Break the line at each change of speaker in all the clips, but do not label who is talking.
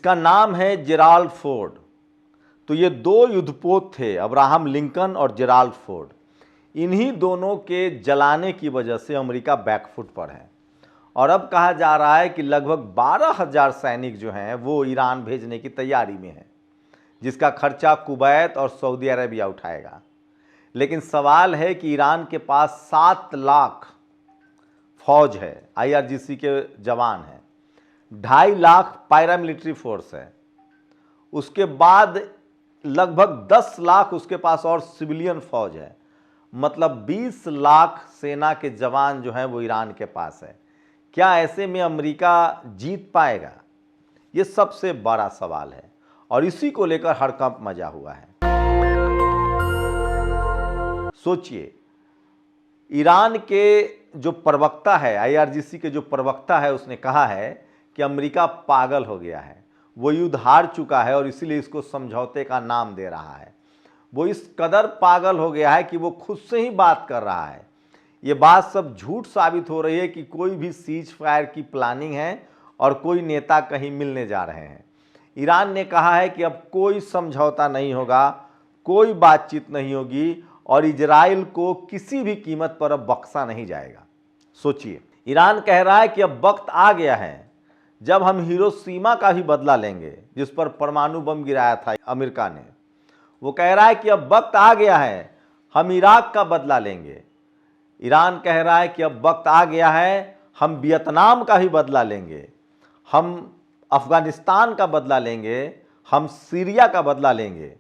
इसका नाम है जेराल्ड फोर्ड। तो ये दो युद्धपोत थे, अब्राहम लिंकन और जेराल्ड फोर्ड। इन्हीं दोनों के जलाने की वजह से अमेरिका बैकफुट पर है और अब कहा जा रहा है कि लगभग 12,000 सैनिक जो हैं वो ईरान भेजने की तैयारी में हैं, जिसका खर्चा कुवैत और सऊदी अरेबिया उठाएगा। लेकिन सवाल है कि ईरान के पास 7 लाख फौज है, IRGC के जवान हैं, 2.5 लाख पैरामिलिट्री फोर्स है, उसके बाद लगभग 10 लाख उसके पास और सिविलियन फौज है, मतलब 20 लाख सेना के जवान जो हैं वो ईरान के पास है। क्या ऐसे में अमेरिका जीत पाएगा? ये सबसे बड़ा सवाल है और इसी को लेकर हड़कंप मचा हुआ है। सोचिए, ईरान के जो प्रवक्ता है, IRGC के जो प्रवक्ता है, उसने कहा है कि अमेरिका पागल हो गया है, वो युद्ध हार चुका है और इसीलिए इसको समझौते का नाम दे रहा है। वो इस कदर पागल हो गया है कि वो खुद से ही बात कर रहा है। ये बात सब झूठ साबित हो रही है कि कोई भी सीज फायर की प्लानिंग है और कोई नेता कहीं मिलने जा रहे हैं। ईरान ने कहा है कि अब कोई समझौता नहीं होगा, कोई बातचीत नहीं होगी और इजराइल को किसी भी कीमत पर अब बख्शा नहीं जाएगा। सोचिए, ईरान कह रहा है कि अब वक्त आ गया है जब हम हिरोशिमा का भी बदला लेंगे, जिस पर परमाणु बम गिराया था अमेरिका ने। वो कह रहा है कि अब वक्त आ गया है हम इराक का बदला लेंगे। ईरान कह रहा है कि अब वक्त आ गया है हम वियतनाम का भी बदला लेंगे, हम अफगानिस्तान का बदला लेंगे, हम सीरिया का बदला लेंगे।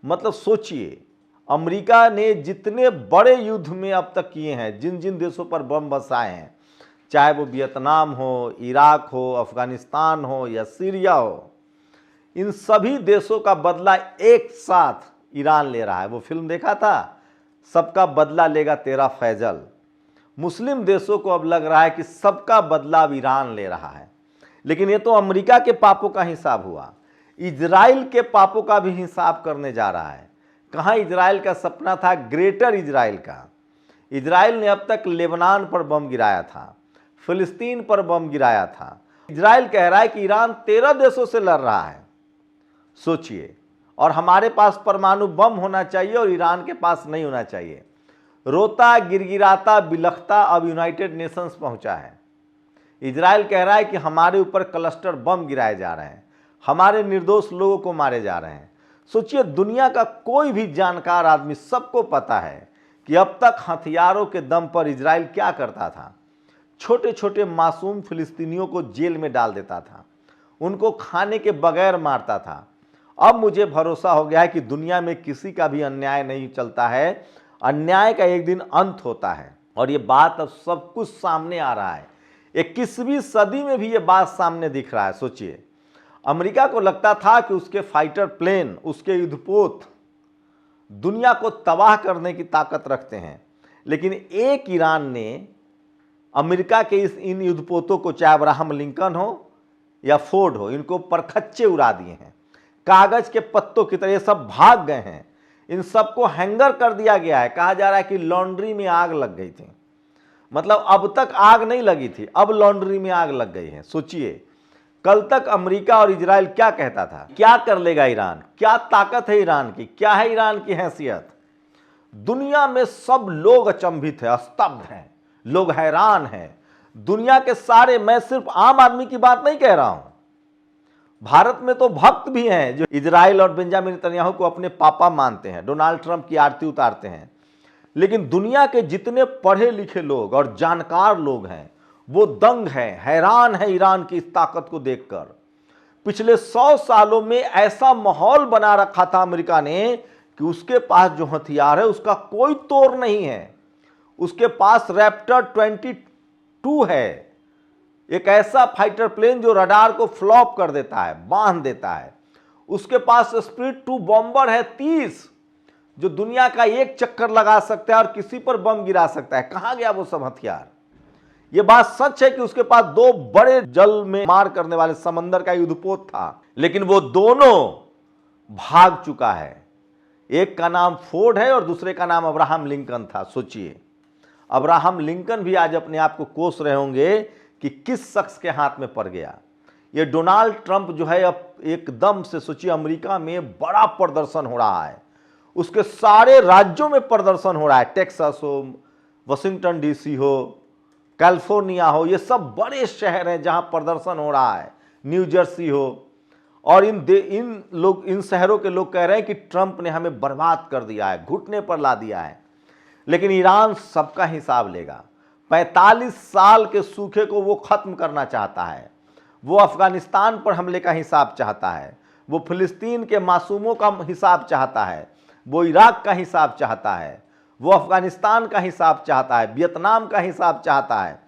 मतलब सोचिए, अमेरिका ने जितने बड़े युद्ध में अब तक किए हैं, जिन जिन देशों पर बम बरसाए हैं, चाहे वो वियतनाम हो, इराक हो, अफगानिस्तान हो या सीरिया हो, इन सभी देशों का बदला एक साथ ईरान ले रहा है। वो फिल्म देखा था, सबका बदला लेगा तेरा फैजल। मुस्लिम देशों को अब लग रहा है कि सबका बदला अब ईरान ले रहा है। लेकिन ये तो अमेरिका के पापों का हिसाब हुआ, इजराइल के पापों का भी हिसाब करने जा रहा है। कहाँ इजराइल का सपना था, ग्रेटर इजराइल का? इजराइल ने अब तक लेबनान पर बम गिराया था, फिलिस्तीन पर बम गिराया था। इजराइल कह रहा है कि ईरान 13 देशों से लड़ रहा है। सोचिए, और हमारे पास परमाणु बम होना चाहिए और ईरान के पास नहीं होना चाहिए। रोता गिरगिराता बिलखता अब यूनाइटेड नेशंस पहुंचा है। इजराइल कह रहा है कि हमारे ऊपर क्लस्टर बम गिराए जा रहे हैं, हमारे निर्दोष लोगों को मारे जा रहे हैं। सोचिए, दुनिया का कोई भी जानकार आदमी, सबको पता है कि अब तक हथियारों के दम पर इजराइल क्या करता था। छोटे छोटे मासूम फिलिस्तीनियों को जेल में डाल देता था, उनको खाने के बगैर मारता था। अब मुझे भरोसा हो गया है कि दुनिया में किसी का भी अन्याय नहीं चलता है, अन्याय का एक दिन अंत होता है। और ये बात अब सब कुछ सामने आ रहा है। 21वीं सदी में भी ये बात सामने दिख रहा है। सोचिए, अमेरिका को लगता था कि उसके फाइटर प्लेन, उसके युद्धपोत दुनिया को तबाह करने की ताकत रखते हैं, लेकिन एक ईरान ने अमेरिका के इन युद्धपोतों को, चाहे अब्राहम लिंकन हो या फोर्ड हो, इनको परखच्चे उड़ा दिए हैं। कागज के पत्तों की तरह सब भाग गए हैं। इन सबको हैंगर कर दिया गया है। कहा जा रहा है कि लॉन्ड्री में आग लग गई थी। मतलब अब तक आग नहीं लगी थी, अब लॉन्ड्री में आग लग गई है। सोचिए, कल तक अमेरिका और इजराइल क्या कहता था, क्या कर लेगा ईरान, क्या ताकत है ईरान की, क्या है ईरान की हैसियत। दुनिया में सब लोग अचंभित है, स्तब्ध हैं, लोग हैरान हैं। दुनिया के सारे, मैं सिर्फ आम आदमी की बात नहीं कह रहा हूं, भारत में तो भक्त भी हैं जो इजराइल और बेंजामिन नेतन्याहू को अपने पापा मानते हैं, डोनाल्ड ट्रंप की आरती उतारते हैं। लेकिन दुनिया के जितने पढ़े लिखे लोग और जानकार लोग हैं वो दंग हैं, हैरान है ईरान की इस ताकत को देखकर। पिछले 100 सालों में ऐसा माहौल बना रखा था अमेरिका ने कि उसके पास जो हथियार है उसका कोई तोड़ नहीं है। उसके पास रैप्टर 22 है, एक ऐसा फाइटर प्लेन जो रडार को फ्लॉप कर देता है, बांध देता है। उसके पास स्पिरिट 2 बॉम्बर है 30, जो दुनिया का एक चक्कर लगा सकता है और किसी पर बम गिरा सकता है। कहां गया वो सब हथियार? ये बात सच है कि उसके पास 2 बड़े जल में मार करने वाले समंदर का युद्धपोत था, लेकिन वो दोनों भाग चुका है। एक का नाम फोर्ड है और दूसरे का नाम अब्राहम लिंकन था। सोचिए, अब्राहम लिंकन भी आज अपने आप को कोस रहे होंगे कि किस शख्स के हाथ में पड़ गया। ये डोनाल्ड ट्रंप जो है अब एकदम से सोचिए, अमेरिका में बड़ा प्रदर्शन हो रहा है, उसके सारे राज्यों में प्रदर्शन हो रहा है, टेक्सास हो, वाशिंगटन डीसी हो, कैलिफोर्निया हो, ये सब बड़े शहर हैं जहां प्रदर्शन हो रहा है, न्यू जर्सी हो। और इन शहरों के लोग कह रहे हैं कि ट्रंप ने हमें बर्बाद कर दिया है, घुटने पर ला दिया है। लेकिन ईरान सबका हिसाब लेगा। 45 साल के सूखे को वो खत्म करना चाहता है, वो अफगानिस्तान पर हमले का हिसाब चाहता है, वो फिलिस्तीन के मासूमों का हिसाब चाहता है, वो इराक का हिसाब चाहता है, वो अफगानिस्तान का हिसाब चाहता है, वियतनाम का हिसाब चाहता है।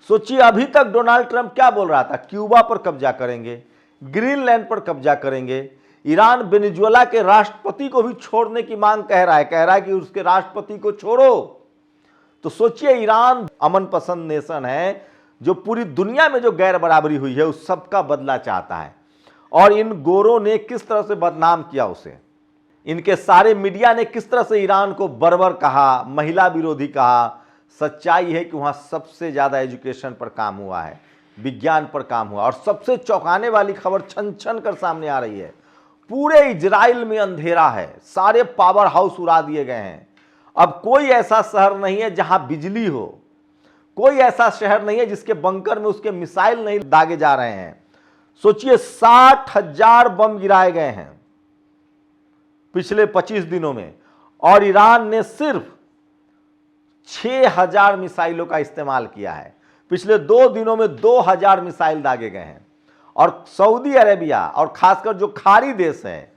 सोचिए, अभी तक डोनाल्ड ट्रंप क्या बोल रहा था, क्यूबा पर कब्जा करेंगे, ग्रीनलैंड पर कब्जा करेंगे। ईरान वेनेजुएला के राष्ट्रपति को भी छोड़ने की मांग कह रहा है कि उसके राष्ट्रपति को छोड़ो। तो सोचिए, ईरान अमन पसंद नेशन है जो पूरी दुनिया में जो गैर बराबरी हुई है उस सब का बदला चाहता है। और इन गोरों ने किस तरह से बदनाम किया उसे, इनके सारे मीडिया ने किस तरह से ईरान को बर्बर कहा, महिला विरोधी कहा। सच्चाई है कि वहां सबसे ज्यादा एजुकेशन पर काम हुआ है, विज्ञान पर काम हुआ। और सबसे चौंकाने वाली खबर छन छन कर सामने आ रही है, पूरे इजराइल में अंधेरा है, सारे पावर हाउस उड़ा दिए गए हैं। अब कोई ऐसा शहर नहीं है जहां बिजली हो, कोई ऐसा शहर नहीं है जिसके बंकर में उसके मिसाइल नहीं दागे जा रहे हैं। सोचिए, 60,000 बम गिराए गए हैं पिछले 25 दिनों में, और ईरान ने सिर्फ 6,000 मिसाइलों का इस्तेमाल किया है। पिछले 2 दिनों में 2,000 मिसाइल दागे गए हैं। और सऊदी अरेबिया और खासकर जो खाड़ी देश हैं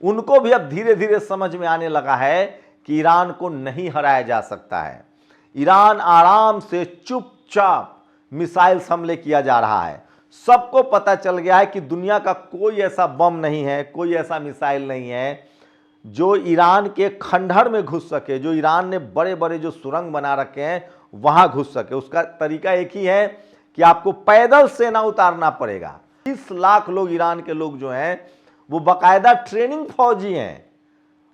उनको भी अब धीरे धीरे समझ में आने लगा है कि ईरान को नहीं हराया जा सकता है। ईरान आराम से चुपचाप मिसाइल हमले किया जा रहा है। सबको पता चल गया है कि दुनिया का कोई ऐसा बम नहीं है, कोई ऐसा मिसाइल नहीं है जो ईरान के खंडहर में घुस सके, जो ईरान ने बड़े बड़े जो सुरंग बना रखे हैं वहां घुस सके। उसका तरीका एक ही है कि आपको पैदल सेना उतारना पड़ेगा। 30 लाख लोग, ईरान के लोग जो हैं वो बाकायदा ट्रेनिंग फौजी हैं,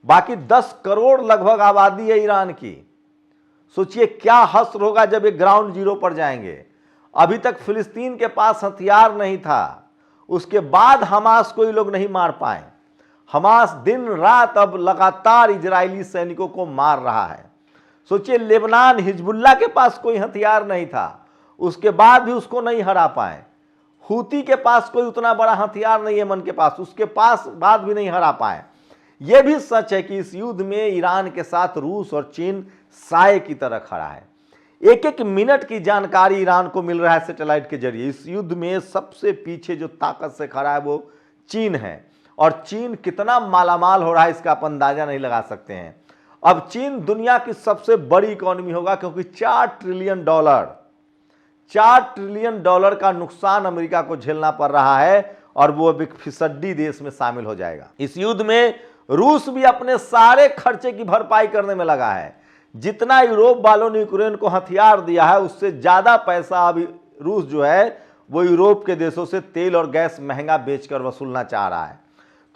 बाकी 10 करोड़ लगभग आबादी है ईरान की। सोचिए क्या हश्र होगा जब ये ग्राउंड जीरो पर जाएंगे। अभी तक फिलिस्तीन के पास हथियार नहीं था, उसके बाद हमास को ये लोग नहीं मार पाए। हमास दिन रात अब लगातार इजरायली सैनिकों को मार रहा है। सोचिए, लेबनान हिजबुल्लाह के पास कोई हथियार नहीं था, उसके बाद भी उसको नहीं हरा पाए। हूती के पास कोई उतना बड़ा हथियार नहीं है यमन के पास, उसके पास बाद भी नहीं हरा पाए। यह भी सच है कि इस युद्ध में ईरान के साथ रूस और चीन साए की तरह खड़ा है। एक एक मिनट की जानकारी ईरान को मिल रहा है सैटेलाइट के जरिए। इस युद्ध में सबसे पीछे जो ताकत से खड़ा है वो चीन है, और चीन कितना मालामाल हो रहा है इसका आप अंदाजा नहीं लगा सकते हैं। अब चीन दुनिया की सबसे बड़ी इकोनॉमी होगा, क्योंकि $4 ट्रिलियन का नुकसान अमेरिका को झेलना पड़ रहा है, और वो अब एक फिसड्डी देश में शामिल हो जाएगा। इस युद्ध में रूस भी अपने सारे खर्चे की भरपाई करने में लगा है। जितना यूरोप वालों ने यूक्रेन को हथियार दिया है उससे ज्यादा पैसा अभी रूस जो है वो यूरोप के देशों से तेल और गैस महंगा बेचकर वसूलना चाह रहा है।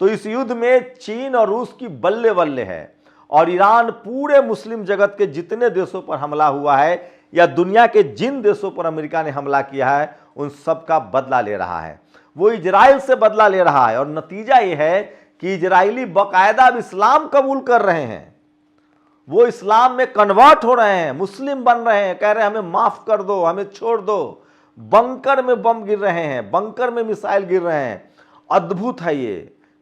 तो इस युद्ध में चीन और रूस की बल्ले बल्ले है, और ईरान पूरे मुस्लिम जगत के जितने देशों पर हमला हुआ है या दुनिया के जिन देशों पर अमेरिका ने हमला किया है उन सब का बदला ले रहा है। वो इजराइल से बदला ले रहा है, और नतीजा ये है कि इजरायली बाकायदा अब इस्लाम कबूल कर रहे हैं, वो इस्लाम में कन्वर्ट हो रहे हैं, मुस्लिम बन रहे हैं, कह रहे हैं हमें माफ कर दो, हमें छोड़ दो। बंकर में बम गिर रहे हैं, बंकर में मिसाइल गिर रहे हैं। अद्भुत है ये,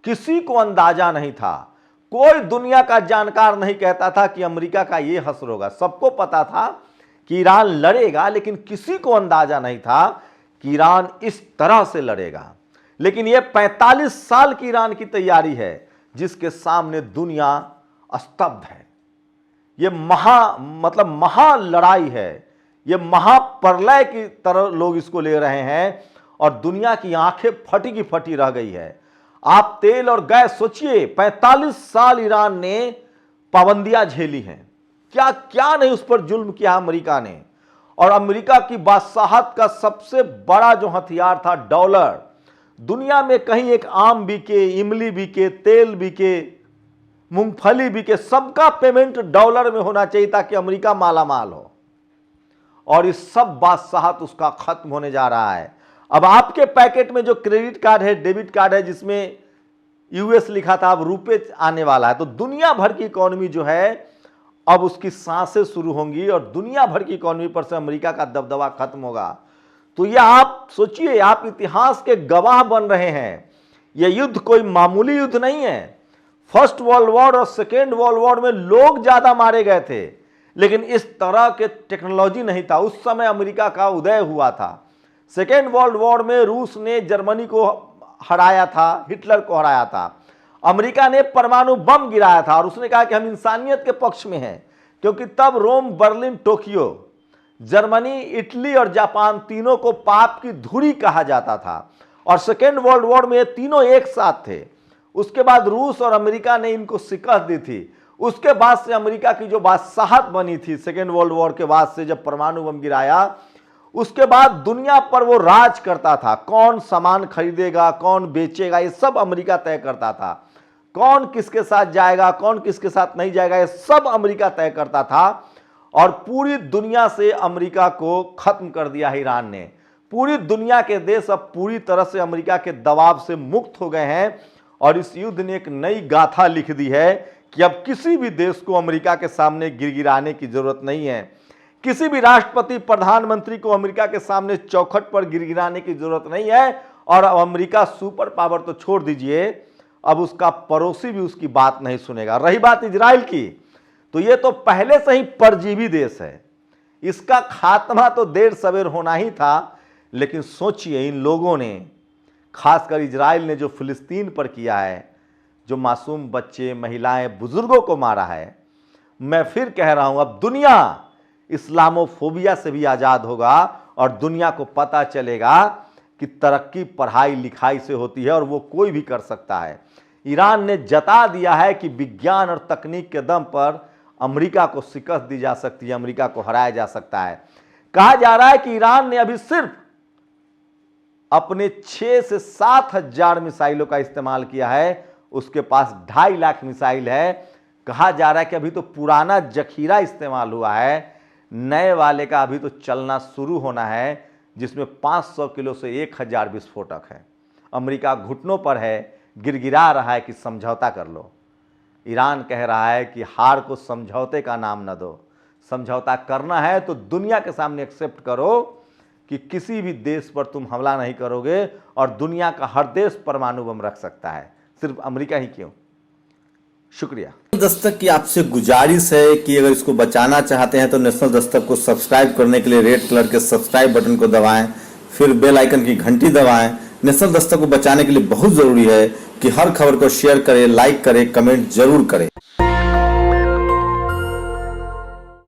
किसी को अंदाजा नहीं था। कोई दुनिया का जानकार नहीं कहता था कि अमेरिका का ये हश्र होगा। सबको पता था कि ईरान लड़ेगा, लेकिन किसी को अंदाजा नहीं था कि ईरान इस तरह से लड़ेगा। लेकिन ये 45 साल की ईरान की तैयारी है जिसके सामने दुनिया स्तब्ध है। ये महा लड़ाई है, ये महाप्रलय की तरह लोग इसको ले रहे हैं, और दुनिया की आंखें फटी की फटी रह गई है। आप तेल और गैस सोचिए, 45 साल ईरान ने पाबंदियां झेली हैं, क्या क्या नहीं उस पर जुल्म किया अमेरिका ने। और अमेरिका की बादशाहत का सबसे बड़ा जो हथियार था डॉलर, दुनिया में कहीं एक आम बिके, इमली बिके, तेल बिके, मूंगफली बिके, सबका पेमेंट डॉलर में होना चाहिए ताकि अमेरिका माला माल हो। और इस सब बादशाहत उसका खत्म होने जा रहा है। अब आपके पैकेट में जो क्रेडिट कार्ड है, डेबिट कार्ड है, जिसमें यूएस लिखा था, अब रुपए आने वाला है। तो दुनिया भर की इकोनॉमी जो है अब उसकी सांसें शुरू होंगी और दुनिया भर की इकोनॉमी पर से अमेरिका का दबदबा खत्म होगा। तो यह आप सोचिए, आप इतिहास के गवाह बन रहे हैं। यह युद्ध कोई मामूली युद्ध नहीं है। फर्स्ट वर्ल्ड वॉर और सेकेंड वर्ल्ड वॉर में लोग ज्यादा मारे गए थे, लेकिन इस तरह के टेक्नोलॉजी नहीं था। उस समय अमेरिका का उदय हुआ था। सेकेंड वर्ल्ड वॉर में रूस ने जर्मनी को हराया था, हिटलर को हराया था। अमेरिका ने परमाणु बम गिराया था और उसने कहा कि हम इंसानियत के पक्ष में हैं, क्योंकि तब रोम, बर्लिन, टोक्यो, जर्मनी, इटली और जापान तीनों को पाप की धुरी कहा जाता था। और सेकेंड वर्ल्ड वॉर में ये तीनों एक साथ थे। उसके बाद रूस और अमेरिका ने इनको शिकस्त दी थी। उसके बाद से अमेरिका की जो बादशाहत बनी थी सेकेंड वर्ल्ड वॉर के बाद से, जब परमाणु बम गिराया, उसके बाद दुनिया पर वो राज करता था। कौन सामान खरीदेगा, कौन बेचेगा, ये सब अमेरिका तय करता था। कौन किसके साथ जाएगा, कौन किसके साथ नहीं जाएगा, ये सब अमेरिका तय करता था। और पूरी दुनिया से अमेरिका को खत्म कर दिया है ईरान ने। पूरी दुनिया के देश अब पूरी तरह से अमेरिका के दबाव से मुक्त हो गए हैं। और इस युद्ध ने एक नई गाथा लिख दी है कि अब किसी भी देश को अमेरिका के सामने गिड़गिड़ाने की जरूरत नहीं है। किसी भी राष्ट्रपति, प्रधानमंत्री को अमेरिका के सामने चौखट पर गिड़गिड़ाने की जरूरत नहीं है। और अब अमेरिका सुपर पावर तो छोड़ दीजिए, अब उसका पड़ोसी भी उसकी बात नहीं सुनेगा। रही बात इजराइल की, तो ये तो पहले से ही परजीवी देश है। इसका खात्मा तो देर सवेर होना ही था। लेकिन सोचिए, इन लोगों ने, खासकर इजराइल ने जो फिलिस्तीन पर किया है, जो मासूम बच्चे, महिलाएं, बुजुर्गों को मारा है। मैं फिर कह रहा हूं, अब दुनिया इस्लामोफोबिया से भी आजाद होगा और दुनिया को पता चलेगा कि तरक्की पढ़ाई लिखाई से होती है और वो कोई भी कर सकता है। ईरान ने जता दिया है कि विज्ञान और तकनीक के दम पर अमेरिका को शिकस्त दी जा सकती है, अमेरिका को हराया जा सकता है। कहा जा रहा है कि ईरान ने अभी सिर्फ अपने 6 से 7 हजार मिसाइलों का इस्तेमाल किया है। उसके पास 2.5 लाख मिसाइल है। कहा जा रहा है कि अभी तो पुराना जखीरा इस्तेमाल हुआ है, नए वाले का अभी तो चलना शुरू होना है, जिसमें 500 किलो से 1000 विस्फोटक है। अमेरिका घुटनों पर है, गिड़गिड़ा रहा है कि समझौता कर लो। ईरान कह रहा है कि हार को समझौते का नाम न दो। समझौता करना है तो दुनिया के सामने एक्सेप्ट करो कि किसी भी देश पर तुम हमला नहीं करोगे और दुनिया का हर देश परमाणु बम रख सकता है, सिर्फ अमेरिका ही क्यों। शुक्रिया।
दस्तक की आपसे गुजारिश है कि अगर इसको बचाना चाहते हैं तो नेशनल दस्तक को सब्सक्राइब करने के लिए रेड कलर के सब्सक्राइब बटन को दबाएं, फिर बेल आइकन की घंटी दबाएं। नेशनल दस्तक को बचाने के लिए बहुत जरूरी है कि हर खबर को शेयर करें, लाइक करें, कमेंट जरूर करें।